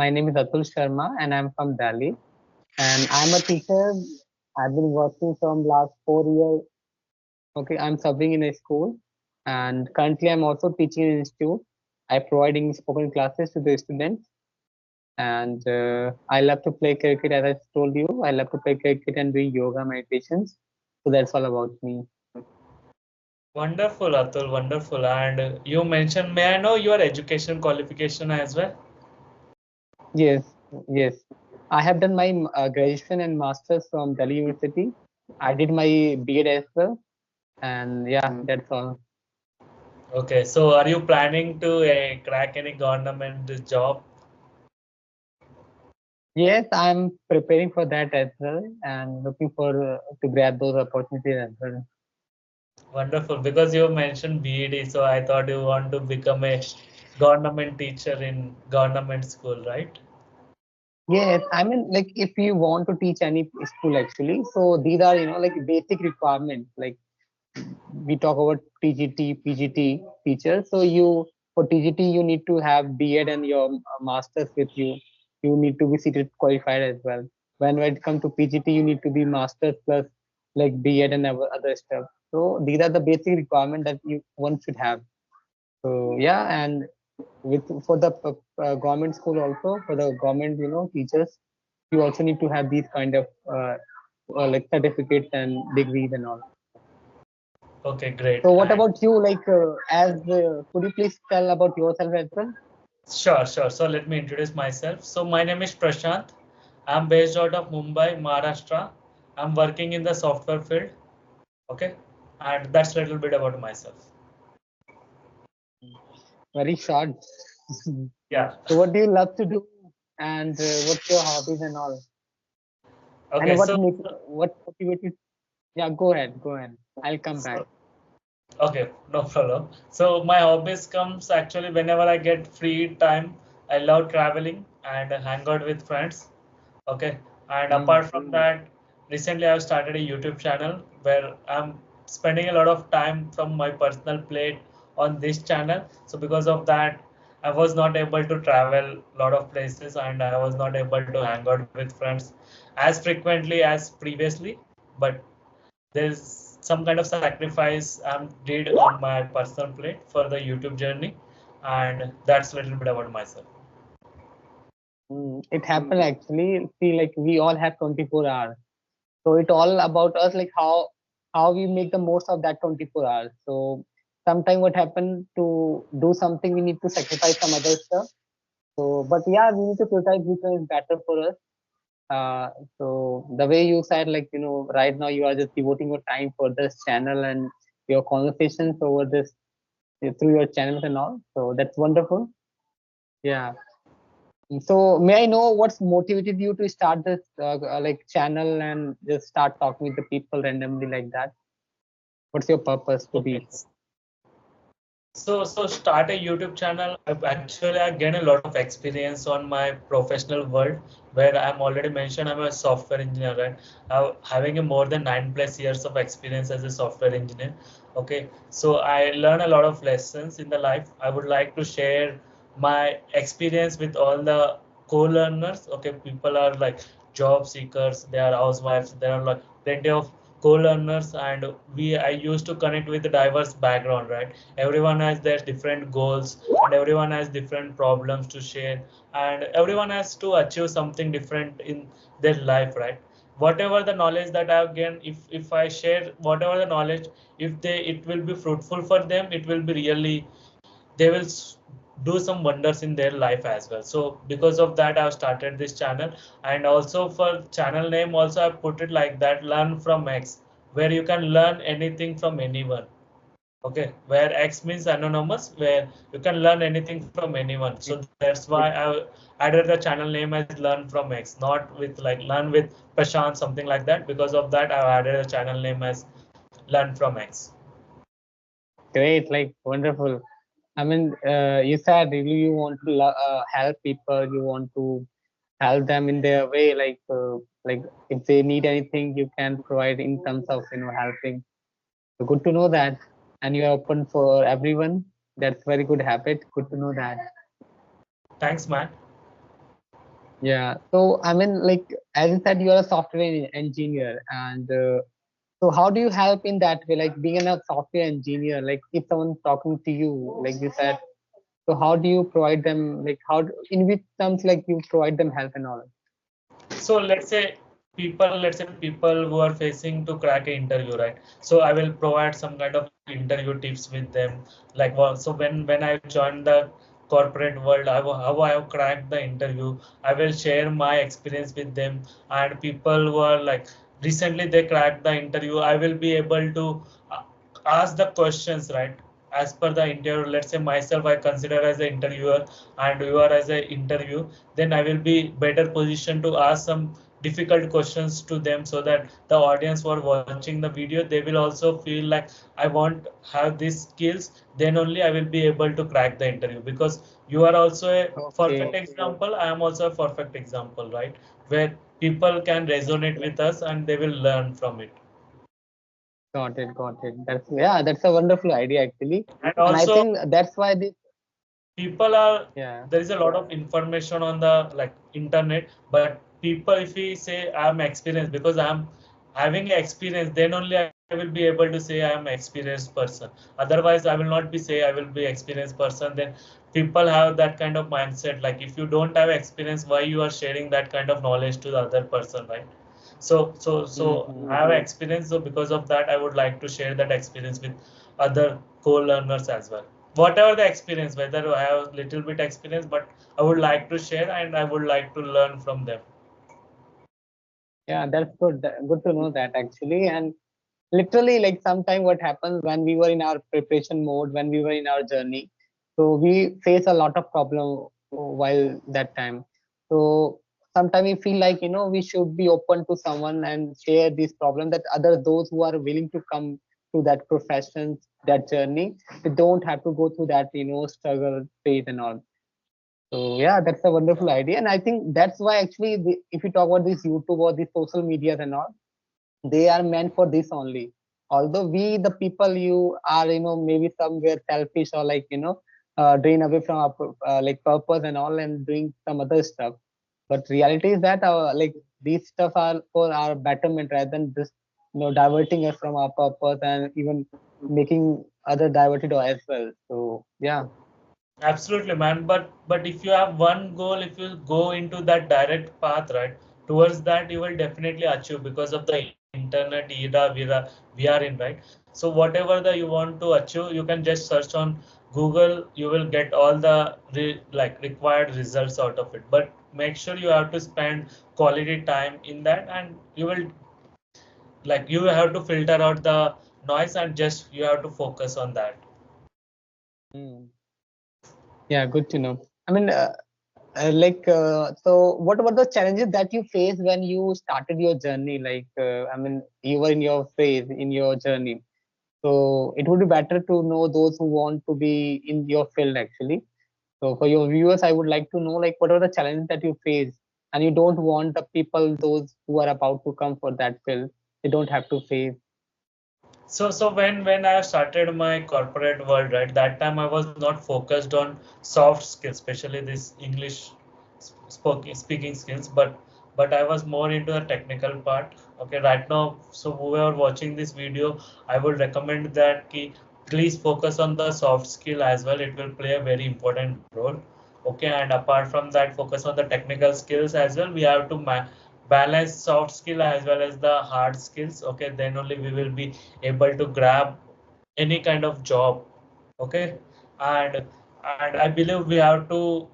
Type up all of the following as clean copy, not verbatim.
My name is Atul Sharma and I'm from Delhi. And I'm a teacher. I've been working from last 4 years. Okay, I'm serving in a school and currently I'm also teaching in an institute. I provide English spoken classes to the students and I love to play cricket as I told you. I love to play cricket and do yoga meditations. So that's all about me. Wonderful, Atul, wonderful. And you mentioned, may I know your education qualification as well? Yes, yes. I have done my graduation and masters from Delhi University. I did my B.Ed as well. And yeah, that's all. Okay, so are you planning to crack any government job? Yes, I'm preparing for that as well and looking for to grab those opportunities as well. Wonderful, because you mentioned BED, so I thought you want to become a government teacher in government school, right? Yes, I mean, like if you want to teach any school actually, so these are like basic requirements. Like we talk about TGT, PGT teachers. So you for TGT you need to have B.Ed and your masters with you. You need to be seated qualified as well. When it comes to PGT, you need to be masters plus like B.Ed and other stuff. So these are the basic requirements that you one should have. So yeah, and with for the government school also for the government teachers, you also need to have these kind of like certificates and degrees and all. Okay, great. So what And about you? Like, as could you please tell about yourself as well? sure, sure. So let me introduce myself. So my name is Prashant. I'm based out of Mumbai, Maharashtra. I'm working in the software field. Okay, and that's a little bit about myself. Very short. Yeah. So what do you love to do, and what's your hobbies and all, Okay, and so what motivated? Yeah, go ahead, go ahead. I'll come back. so okay, no problem. So my hobbies comes actually whenever I get free time. I love traveling and hang out with friends. Okay, and Mm. apart from that, recently I've started a YouTube channel where I'm spending a lot of time from my personal plate on this channel. So because of that, I was not able to travel a lot of places and I was not able to hang out with friends as frequently as previously. But there's some kind of sacrifice I did on my personal plate for the YouTube journey, and that's a little bit about myself. It happened actually. See, like we all have 24 hours. So it all about us, like how we make the most of that 24 hours. So sometime what happened to do something, we need to sacrifice some other stuff. So, but yeah, we need to prioritize which one is better for us. Uh, so the way you said, like right now you are just devoting your time for this channel and your conversations over this through your channels and all. So that's wonderful. Yeah. So may I know what's motivated you to start this like channel and just start talking with the people randomly like that? What's your purpose to Okay. be? So start a YouTube channel. I gain a lot of experience on my professional world where I'm already mentioned I'm a software engineer, right? Having a more than 9+ years of experience as a software engineer. Okay, so I learn a lot of lessons in the life. I would like to share my experience with all the co-learners. Okay, people are like job seekers, they are housewives, there are like plenty of co-learners, and I used to connect with the diverse background, right? Everyone has their different goals and everyone has different problems to share, and everyone has to achieve something different in their life, right? Whatever the knowledge that I've gained, if I share whatever the knowledge, if they it will be fruitful for them, it will be really, they will do some wonders in their life as well. So because of that I've started this channel, and also for channel name also I put it like that, learn from X, where you can learn anything from anyone. Okay, where X means anonymous, where you can learn anything from anyone. So that's why I added the channel name as learn from X, not with like learn with Prashant, something like that. Because of that I've added a channel name as learn from X. Great, like wonderful. I mean, you said really you want to help people. You want to help them in their way, like if they need anything, you can provide in terms of helping. So good to know that, and you are open for everyone. That's very good habit. Good to know that. Thanks, man. Yeah. So I mean, like as you said, you are a software engineer, and so how do you help in that way? Like being a software engineer, like if someone's talking to you, like you said, so how do you provide them? Like in which terms, like you provide them help and all? So let's say people who are facing to crack an interview, right? So I will provide some kind of interview tips with them. Like so when I joined the corporate world, how I have cracked the interview. I will share my experience with them, and people who are like recently they cracked the interview, I will be able to uh, ask the questions, right? As per the interview, let's say myself I consider as an interviewer and you are as an interview, then I will be better positioned to ask some difficult questions to them, so that the audience who are watching the video, they will also feel like I want have these skills, then only I will be able to crack the interview. Because you are also a perfect Okay, example, I am also a perfect example, right? Where people can resonate with us and they will learn from it. got it, got it. That's a wonderful idea actually, And and I also think that's why this. people are, Yeah. there is a lot of information on the like internet, but people, if we say I'm experienced because I'm having experience, then only I will be able to say I am experienced person. Otherwise I will not be say I will be experienced person. Then people have that kind of mindset, like if you don't have experience, why you are sharing that kind of knowledge to the other person, right? So I Hmm. have experience, so because of that I would like to share that experience with other co-learners as well. Whatever the experience, whether I have little bit experience, but I would like to share and I would like to learn from them. Yeah, that's good. Good to know that actually, and literally like sometime what happens when we were in our preparation mode, when we were in our journey, so we face a lot of problem while that time. So sometimes we feel like we should be open to someone and share this problem, that other those who are willing to come to that profession, that journey, they don't have to go through that struggle phase and all. So yeah, that's a Yeah. wonderful idea, and I think that's why actually if you talk about this YouTube or these social medias and all, they are meant for this only. Although we the people, you are maybe somewhere selfish or like drain away from our like purpose and all, and doing some other stuff, but reality is that like these stuff are for our betterment rather than just diverting us from our purpose and even making other diverted as well. So yeah. Absolutely, man. But if you have one goal, if you go into that direct path, right, towards that you will definitely achieve because of the internet era we are in, right? So whatever the you want to achieve, you can just search on Google. You will get all the like required results out of it. But make sure you have to spend quality time in that, and you will like you have to filter out the noise and just you have to focus on that. Hmm. Yeah, good to know. I mean, so what were the challenges that you faced when you started your journey? Like, I mean, you were in your phase in your journey. So it would be better to know those who want to be in your field actually. So for your viewers, I would like to know like what are the challenges that you face, and you don't want the people those who are about to come for that field, they don't have to face. So when I started my corporate world, right, that time I was not focused on soft skills, especially this English speaking skills, but I was more into the technical part. Okay, right now, so whoever watching this video, I would recommend that ki, please focus on the soft skill as well. It will play a very important role. Okay, and apart from that, focus on the technical skills as well. We have to balance soft skill as well as the hard skills. Okay, then only we will be able to grab any kind of job. Okay, and I believe we have to,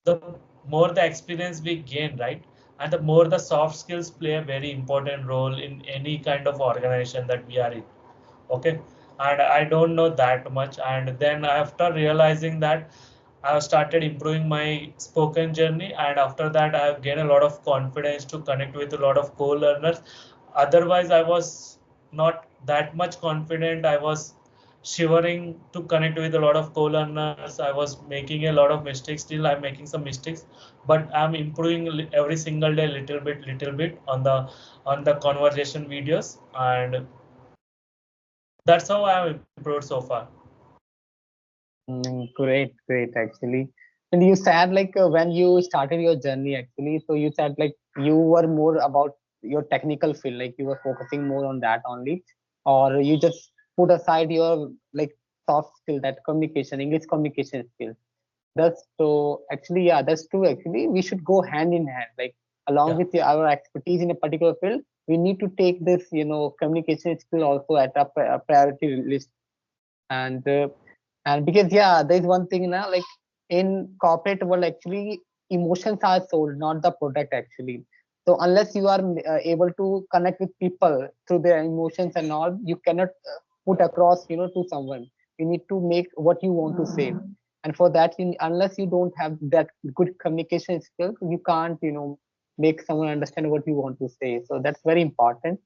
the more the experience we gain, right, and the more the soft skills play a very important role in any kind of organization that we are in. Okay, and I don't know that much, and then after realizing that, I've started improving my spoken journey, and after that I've gained a lot of confidence to connect with a lot of co-learners. Otherwise I was not that much confident. I was shivering to connect with a lot of co-learners. I was making a lot of mistakes. Still I'm making some mistakes, but I'm improving every single day, little bit on the conversation videos, and that's how I have improved so far. Great, great, actually. And you said like when you started your journey actually, so you said like you were more about your technical field, like you were focusing more on that only, or you just put aside your like soft skill, that communication, English communication skill. That's so actually, yeah, that's true. Actually, we should go hand in hand, like along Yeah, with our expertise in a particular field. We need to take this, communication skill also at a priority list. And and because yeah, there's one thing now, like in corporate world, actually, emotions are sold, not the product actually. So unless you are able to connect with people through their emotions and all, you cannot put across, to someone. You need to make what you want to say, and for that, unless you don't have that good communication skills, you can't, make someone understand what you want to say. So that's very important.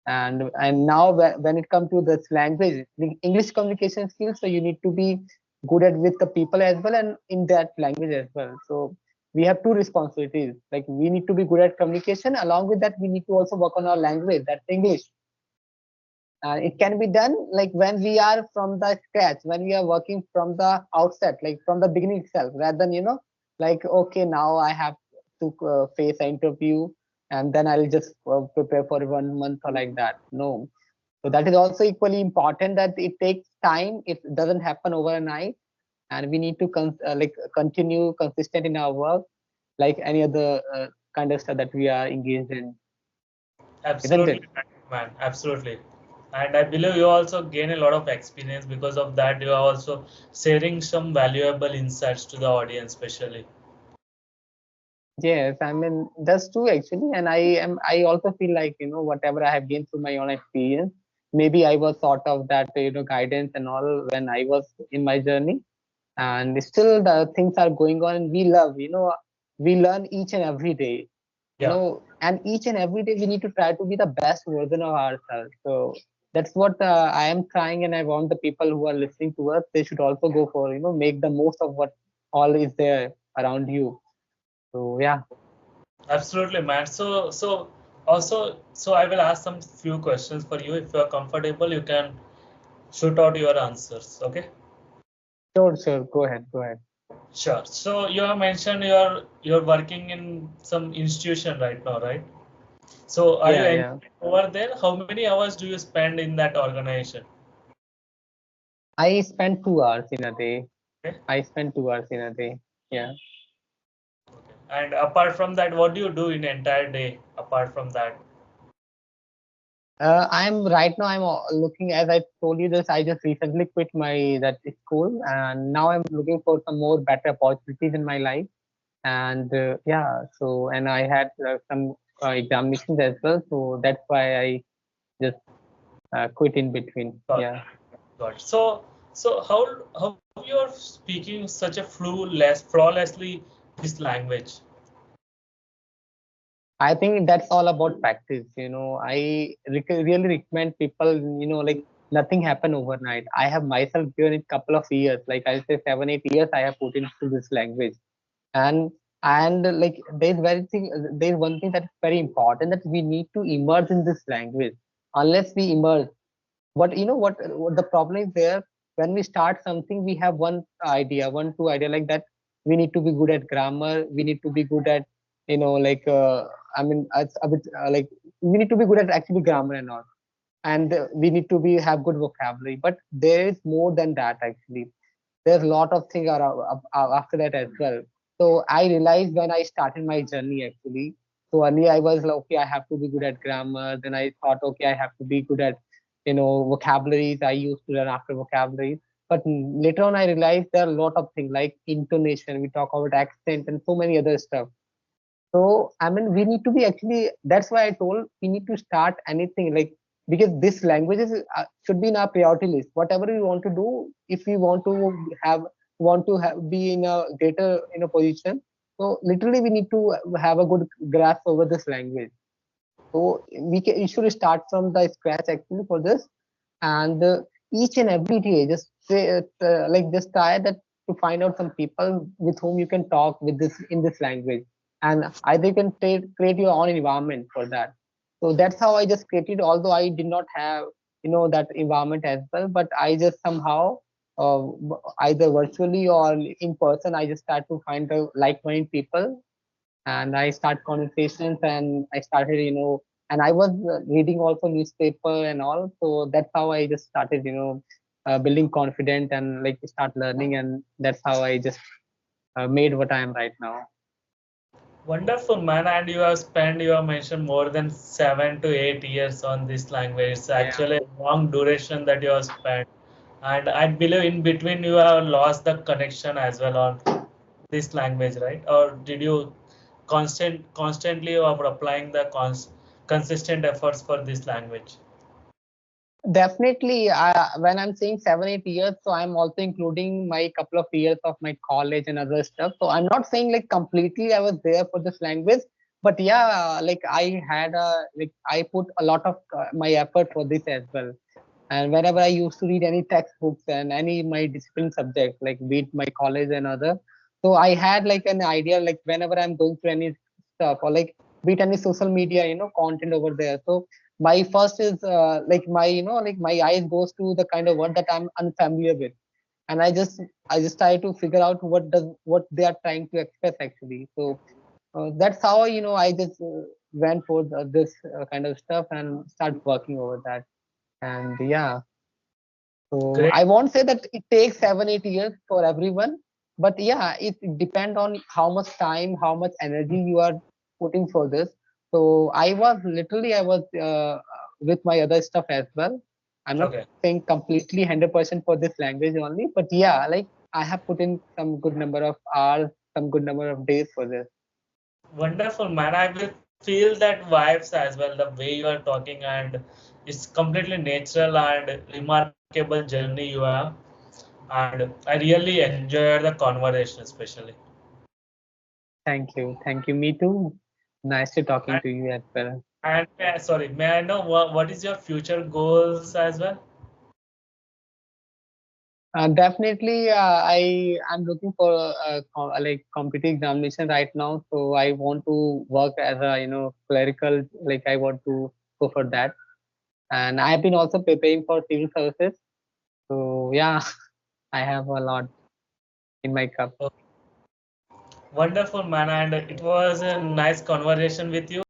And now when it comes to this language, the English communication skills, so you need to be good at with the people as well, and in that language as well. So we have two responsibilities, like we need to be good at communication, along with that we need to also work on our language, that's English. It can be done like when we are from the scratch, when we are working from the outset, like from the beginning itself, rather than like, okay, now I have to face an interview, and then I'll just prepare for 1 month or like that. No. So that is also equally important, that it takes time, it doesn't happen overnight, and we need to like continue consistent in our work, like any other kind of stuff that we are engaged in, isn't absolutely, it? man. Absolutely. And I believe you also gain a lot of experience because of that. You are also sharing some valuable insights to the audience, especially. Yes, I mean that's true actually, and I also feel like, whatever I have gained through my own experience, maybe I was sort of that, guidance and all when I was in my journey, and still the things are going on, and we love, we learn each and every day, Yeah, and each and every day we need to try to be the best version of ourselves. So that's what I am trying, and I want the people who are listening to us, they should also go for, make the most of what all is there around you. So yeah. absolutely, man. So also, so I will ask some few questions for you. If you are comfortable, you can shoot out your answers. Okay. Sure, sure. Go ahead. Go ahead. Sure. So you have mentioned you're working in some institution right now, right? So are you Yeah, yeah. enjoying over there? How many hours do you spend in that organization? I spend 2 hours in a day. Okay. I spend 2 hours in a day. Yeah. Okay. And apart from that, what do you do in entire day? Apart from that, I'm right now. Looking, as I told you this. I just recently quit my that school, and now I'm looking for some more better opportunities in my life. And yeah, so and I had some examinations as well, so that's why I just quit in between. got Yeah. got. So how you're speaking such a flawlessly this language? I think that's all about practice. I really recommend people, like nothing happened overnight. I have myself given it couple of years, like I'll say 7, 8 years I have put into this language. And like there's one thing that's very important, that we need to immerse in this language. Unless we immerse, but what the problem is there, when we start something, we have two idea like that. We need to be good at grammar, we need to be good at, like I mean it's a bit like we need to be good at actually grammar and all, and we need to be have good vocabulary, but there is more than that actually. There's a lot of things after that as well. So I realized when I started my journey actually. So earlier I was like, okay, I have to be good at grammar. Then I thought, okay, I have to be good at, vocabularies. I used to learn after vocabularies. But later on, I realized there are a lot of things like intonation. We talk about accent and so many other stuff. So I mean, we need to be actually. That's why I told we need to start anything like, because this languages should be in our priority list. Whatever we want to do, if we want to be in a greater position, so literally we need to have a good grasp over this language. So we should start from the scratch actually for this, and each and every day just say like just try that to find out some people with whom you can talk with this in this language, and either you can create your own environment for that. So that's how I just created, although I did not have that environment as well, but I just somehow either virtually or in person. I just start to find the like-minded people, and I start conversations, and I started, and I was reading also newspaper and all. So that's how I just started, building confidence and like start learning, and that's how I just made what I am right now. Wonderful, man. And you have mentioned more than 7 to 8 years on this language. It's Yeah. actually a long duration that you have spent. And I believe in between you have lost the connection as well on this language, right? Or did you constantly you are applying the consistent efforts for this language? Definitely, when I'm saying 7, 8 years, so I'm also including my couple of years of my college and other stuff. So I'm not saying like completely I was there for this language, but yeah, like I had I put a lot of my effort for this as well. And whenever I used to read any textbooks and any my discipline subject, like be it my college and other, so I had like an idea, like whenever I'm going through any stuff or like be it any social media, content over there. So my first is like my like my eyes goes to the kind of word that I'm unfamiliar with, and I just try to figure out what they are trying to express actually. So that's how I just went for this kind of stuff and start working over that. And yeah, so Great. I won't say that it takes 7, 8 years for everyone, but yeah, it depends on how much time, how much energy you are putting for this. So I was with my other stuff as well. I'm not Okay. saying completely 100% for this language only, but yeah, like I have put in some good number of hours, some good number of days for this. Wonderful, man. I will feel that vibes as well, the way you are talking, and it's completely natural and remarkable journey you have. And I really enjoyed the conversation, especially. Thank you. Me too. Nice to talking And, to you as well. sorry, may I know what is your future goals as well? Definitely, I'm looking for like competitive examination right now. So I want to work as a clerical. Like I want to go for that, and I have been also preparing for civil services. So yeah, I have a lot in my cup. Okay. Wonderful, man. And it was a nice conversation with you.